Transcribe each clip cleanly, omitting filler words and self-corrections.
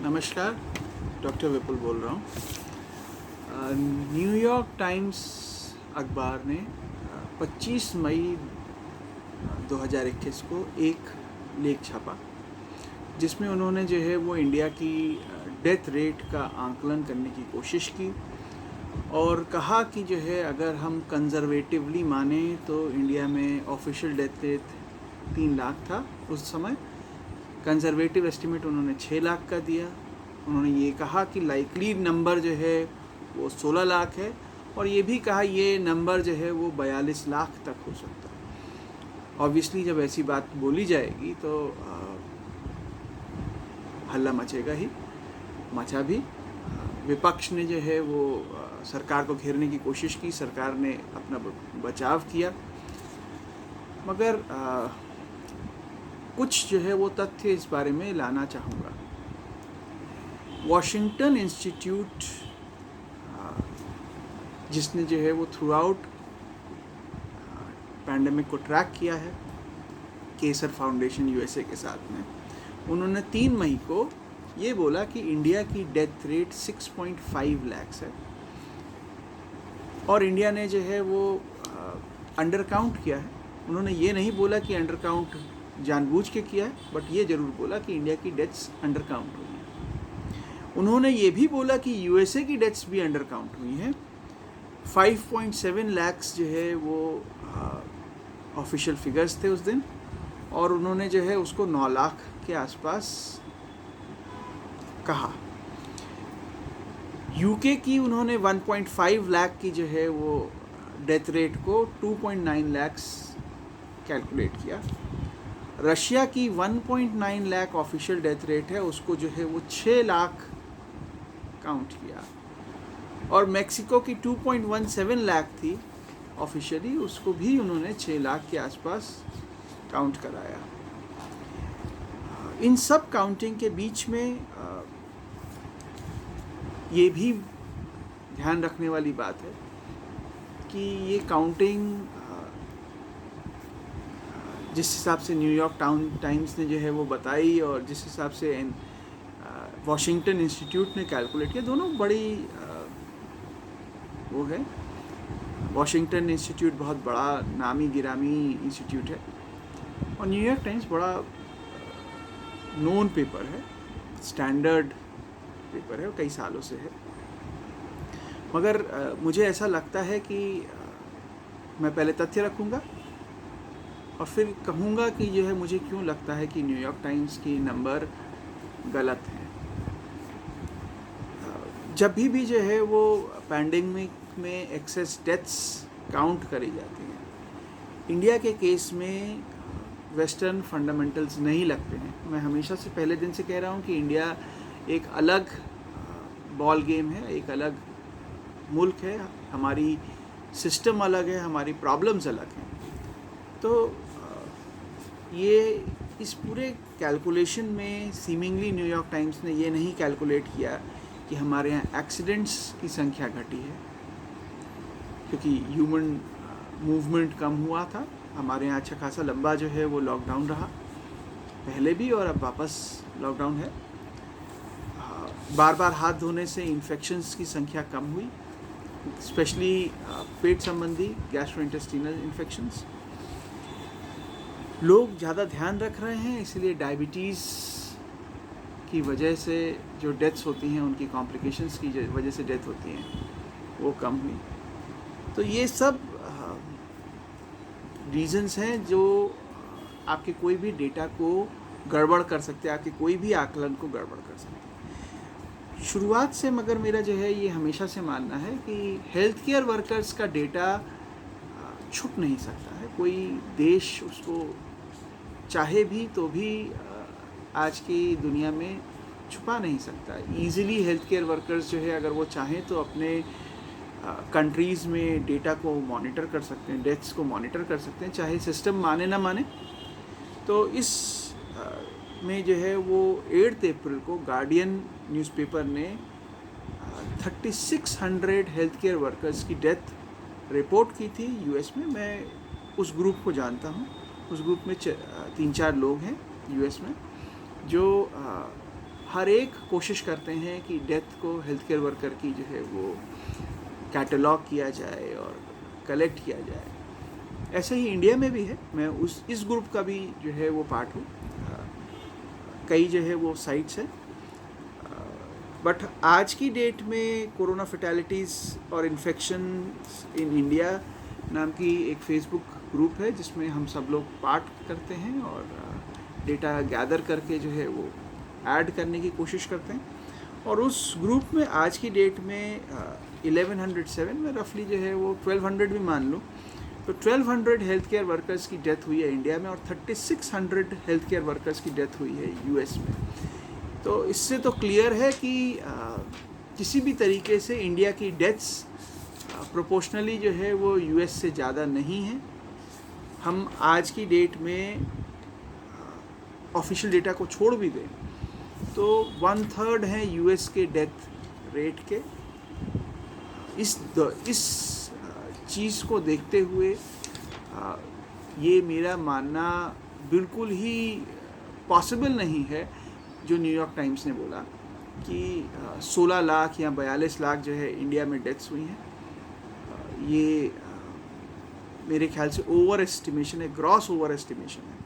नमस्कार, डॉक्टर विपुल बोल रहा हूँ। न्यूयॉर्क टाइम्स अखबार ने 25 मई 2021 को एक लेख छापा, जिसमें उन्होंने जो है वो इंडिया की डेथ रेट का आंकलन करने की कोशिश की और कहा कि जो है अगर हम कंजर्वेटिवली माने तो इंडिया में ऑफिशियल डेथ रेट 3 लाख था उस समय। कंजर्वेटिव एस्टिमेट उन्होंने 6 लाख का दिया। उन्होंने ये कहा कि लाइकली नंबर जो है वो 16 लाख है और ये भी कहा ये नंबर जो है वो 42 लाख तक हो सकता है। ऑब्वियसली जब ऐसी बात बोली जाएगी तो हल्ला मचेगा ही, मचा भी। विपक्ष ने जो है वो सरकार को घेरने की कोशिश की, सरकार ने अपना बचाव किया, मगर कुछ जो है वो तथ्य इस बारे में लाना चाहूँगा। वॉशिंगटन इंस्टीट्यूट जिसने जो है वो थ्रू आउट पैंडेमिक को ट्रैक किया है, केसर फाउंडेशन यूएसए के साथ में, उन्होंने 3 मई को ये बोला कि इंडिया की डेथ रेट 6.5 लाख है और इंडिया ने जो है वो अंडर काउंट किया है। उन्होंने ये नहीं बोला कि अंडर काउंट जानबूझ के किया है, बट ये ज़रूर बोला कि इंडिया की डेथ्स अंडर काउंट हुई हैं। उन्होंने ये भी बोला कि यूएसए की डेथ्स भी अंडर काउंट हुई हैं। 5.7 लाख्स जो है वो ऑफिशियल फिगर्स थे उस दिन, और उन्होंने जो है उसको 9 लाख के आसपास कहा। यूके की उन्होंने 1.5 लाख की जो है वो डेथ रेट को 2.9 लाख्स कैलकुलेट किया। रशिया की 1.9 लाख ऑफिशियल डेथ रेट है, उसको जो है वो 6 लाख काउंट किया। और मेक्सिको की 2.17 लाख थी ऑफिशियली, उसको भी उन्होंने 6 लाख के आसपास काउंट कराया। इन सब काउंटिंग के बीच में ये भी ध्यान रखने वाली बात है कि ये काउंटिंग जिस हिसाब से न्यूयॉर्क टाइम्स ने जो है वो बताई और जिस हिसाब से वॉशिंगटन इंस्टीट्यूट ने कैलकुलेट किया, दोनों बड़ी वो है। वॉशिंगटन इंस्टीट्यूट बहुत बड़ा नामी गिरामी इंस्टीट्यूट है और न्यूयॉर्क टाइम्स बड़ा नोन पेपर है, स्टैंडर्ड पेपर है, कई सालों से है। मगर मुझे ऐसा लगता है कि मैं पहले तथ्य रखूँगा और फिर कहूँगा कि जो है मुझे क्यों लगता है कि न्यूयॉर्क टाइम्स की नंबर गलत है। जब भी जो है वो पैंडेमिक में एक्सेस डेथ्स काउंट करी जाती हैं, इंडिया के केस में वेस्टर्न फंडामेंटल्स नहीं लगते हैं। मैं हमेशा से पहले दिन से कह रहा हूँ कि इंडिया एक अलग बॉल गेम है, एक अलग मुल्क है, हमारी सिस्टम अलग है, हमारी प्रॉब्लम्स अलग हैं। तो ये इस पूरे कैलकुलेशन में सीमिंगली न्यूयॉर्क टाइम्स ने ये नहीं कैलकुलेट किया कि हमारे यहाँ एक्सीडेंट्स की संख्या घटी है, क्योंकि ह्यूमन मूवमेंट कम हुआ था। हमारे यहाँ अच्छा खासा लंबा जो है वो लॉकडाउन रहा, पहले भी और अब वापस लॉकडाउन है। बार बार हाथ धोने से इन्फेक्शंस की संख्या कम हुई, स्पेशली पेट संबंधी गैस्ट्रोइंटेस्टिनल इन्फेक्शंस। लोग ज़्यादा ध्यान रख रहे हैं, इसलिए डायबिटीज़ की वजह से जो डेथ्स होती हैं, उनकी कॉम्प्लिकेशंस की वजह से डेथ होती हैं, वो कम हुई। तो ये सब रीज़न्स हैं जो आपके कोई भी डेटा को गड़बड़ कर सकते हैं, आपके कोई भी आकलन को गड़बड़ कर सकते हैं। शुरुआत से मगर मेरा जो है ये हमेशा से मानना है कि हेल्थ केयर वर्कर्स का डेटा छुप नहीं सकता है। कोई देश उसको चाहे भी तो भी आज की दुनिया में छुपा नहीं सकता। ईज़िली हेल्थ केयर वर्कर्स जो है अगर वो चाहें तो अपने कंट्रीज़ में डेटा को मॉनिटर कर सकते हैं, डेथ्स को मॉनिटर कर सकते हैं, चाहे सिस्टम माने ना माने। तो इस में जो है वो 8 अप्रैल को गार्डियन न्यूज़पेपर ने 3600 हेल्थ केयर वर्कर्स की डेथ रिपोर्ट की थी यूएस में। मैं उस ग्रुप को जानता हूँ। उस ग्रुप में 3-4 लोग हैं यूएस में जो हर एक कोशिश करते हैं कि डेथ को हेल्थ केयर वर्कर की जो है वो कैटलॉग किया जाए और कलेक्ट किया जाए। ऐसे ही इंडिया में भी है, मैं इस ग्रुप का भी जो है वो पार्ट हूँ। कई जो है वो साइट्स हैं, बट आज की डेट में कोरोना फैटेलिटीज़ और इन्फेक्शन इन इंडिया नाम की एक फेसबुक ग्रुप है जिसमें हम सब लोग पार्ट करते हैं और डेटा गैदर करके जो है वो ऐड करने की कोशिश करते हैं। और उस ग्रुप में आज की डेट में 1107 में रफली जो है वो 1200 भी मान लो, तो 1200 हेल्थ केयर वर्कर्स की डेथ हुई है इंडिया में और 3600 हेल्थ केयर वर्कर्स की डेथ हुई है यूएस में। तो इससे तो क्लियर है कि किसी भी तरीके से इंडिया की डेथ्स प्रोपोर्शनली जो है वो यूएस से ज़्यादा नहीं है। हम आज की डेट में ऑफिशियल डेटा को छोड़ भी दें तो 1/3 हैं यूएस के डेथ रेट के। इस चीज़ को देखते हुए ये मेरा मानना बिल्कुल ही पॉसिबल नहीं है जो न्यूयॉर्क टाइम्स ने बोला कि 16 लाख या 42 लाख जो है इंडिया में डेथ्स हुई हैं। ये मेरे ख्याल से ओवर एस्टिमेशन है, ग्रॉस ओवर एस्टिमेशन है।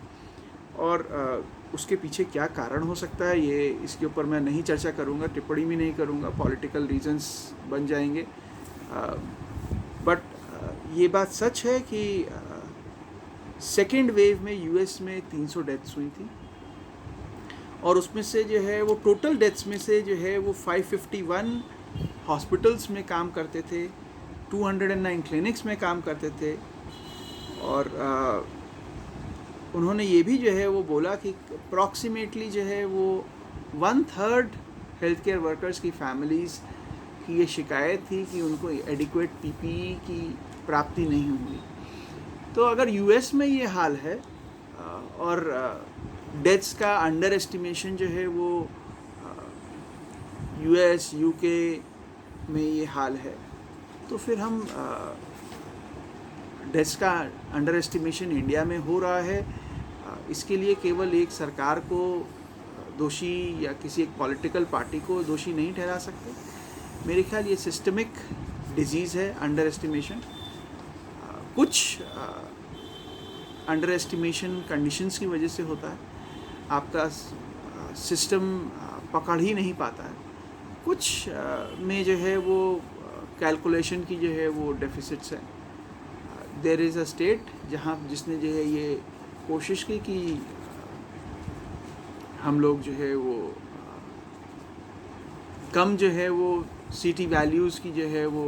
और उसके पीछे क्या कारण हो सकता है ये इसके ऊपर मैं नहीं चर्चा करूँगा, टिप्पणी भी नहीं करूँगा, पॉलिटिकल रीजंस बन जाएंगे। बट ये बात सच है कि सेकेंड वेव में यूएस में 300 डेथ्स हुई थी और उसमें से जो है वो टोटल डेथ्स में से जो है वो 551 हॉस्पिटल्स में काम करते थे, 209 क्लिनिक्स में काम करते थे। और उन्होंने ये भी जो है वो बोला कि अप्रॉक्सीमेटली जो है वो 1/3 हेल्थ केयर वर्कर्स की फैमिलीज़ की ये शिकायत थी कि उनको एडिक्वेट पीपीई की प्राप्ति नहीं हुई। तो अगर यूएस में ये हाल है और डेथ्स का अंडर एस्टिमेशन जो है वो यूएस यूके में ये हाल है, तो फिर हम डेथ्स का अंडर एस्टिमेशन इंडिया में हो रहा है। इसके लिए केवल एक सरकार को दोषी या किसी एक पॉलिटिकल पार्टी को दोषी नहीं ठहरा सकते। मेरे ख्याल ये सिस्टमिक डिजीज़ है अंडर एस्टिमेशन। कुछ अंडर एस्टिमेशन कंडीशंस की वजह से होता है, आपका सिस्टम पकड़ ही नहीं पाता है। कुछ में जो है वो कैलकुलेशन की जो है वो डेफिसिट्स है। देयर इज़ अ स्टेट जिसने जो है ये कोशिश की कि हम लोग जो है वो कम जो है वो सीटी वैल्यूज़ की जो है वो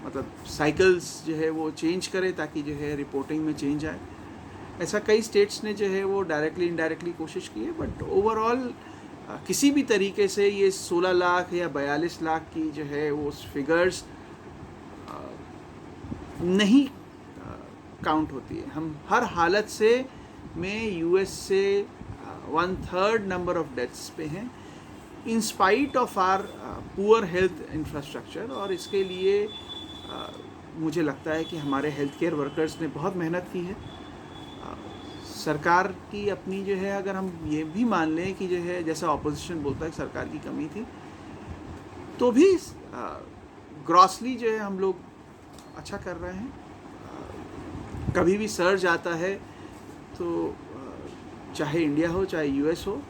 मतलब साइकिल्स जो है वो चेंज करें ताकि जो है रिपोर्टिंग में चेंज आए। ऐसा कई स्टेट्स ने जो है वो डायरेक्टली इनडायरेक्टली कोशिश की है, बट ओवरऑल किसी भी तरीके से ये 16 लाख या 42 लाख की जो है वो फिगर्स नहीं काउंट होती है। हम हर हालत से में यूएस से 1/3 नंबर ऑफ डेथ्स पे हैं in spite of our poor health infrastructure. और इसके लिए मुझे लगता है कि हमारे हेल्थ केयर वर्कर्स ने बहुत मेहनत की है। सरकार की अपनी जो है, अगर हम ये भी मान लें कि जो है जैसा ऑपोजिशन बोलता है सरकार की कमी थी, तो भी ग्रॉसली जो है हम लोग अच्छा कर रहे हैं। कभी भी सर्ज आता है तो चाहे इंडिया हो चाहे यूएस हो,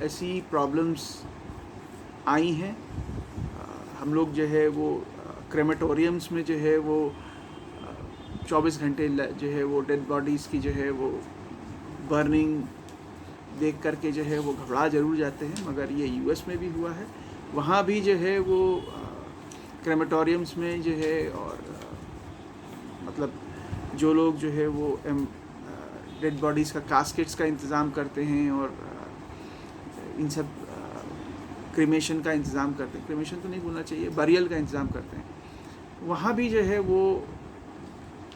ऐसी प्रॉब्लम्स आई हैं। हम लोग जो है वो क्रेमेटोरियम्स में जो है वो 24 घंटे जो है वो डेड बॉडीज़ की जो है वो बर्निंग देख करके जो है वो घबरा ज़रूर जाते हैं, मगर ये यूएस में भी हुआ है। वहाँ भी जो है वो क्रेमेटोरियम्स में जो है और मतलब जो लोग जो है वो डेड बॉडीज़ का कास्केट्स का इंतज़ाम करते हैं और इन सब क्रीमेशन का इंतज़ाम करते हैं, क्रीमेशन तो नहीं बोलना चाहिए, बरियल का इंतज़ाम करते हैं, वहाँ भी जो है वो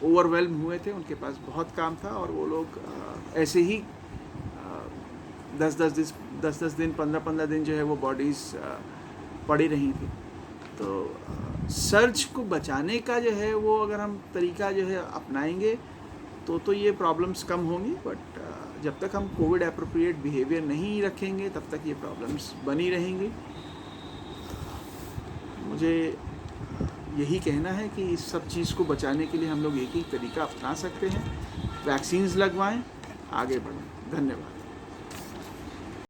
ओवरवेल्म हुए थे, उनके पास बहुत काम था और वो लोग ऐसे ही 10-10 दिन 15-15 दिन जो है वो बॉडीज़ पड़ी रही थी। तो सर्च को बचाने का जो है वो अगर हम तरीका जो है अपनाएंगे तो ये प्रॉब्लम्स कम होंगी। बट जब तक हम कोविड एप्रोप्रिएट बिहेवियर नहीं रखेंगे तब तक ये प्रॉब्लम्स बनी रहेंगी। मुझे यही कहना है कि इस सब चीज़ को बचाने के लिए हम लोग एक ही तरीका अपना सकते हैं, वैक्सीन्स लगवाएं, आगे बढ़ें। धन्यवाद।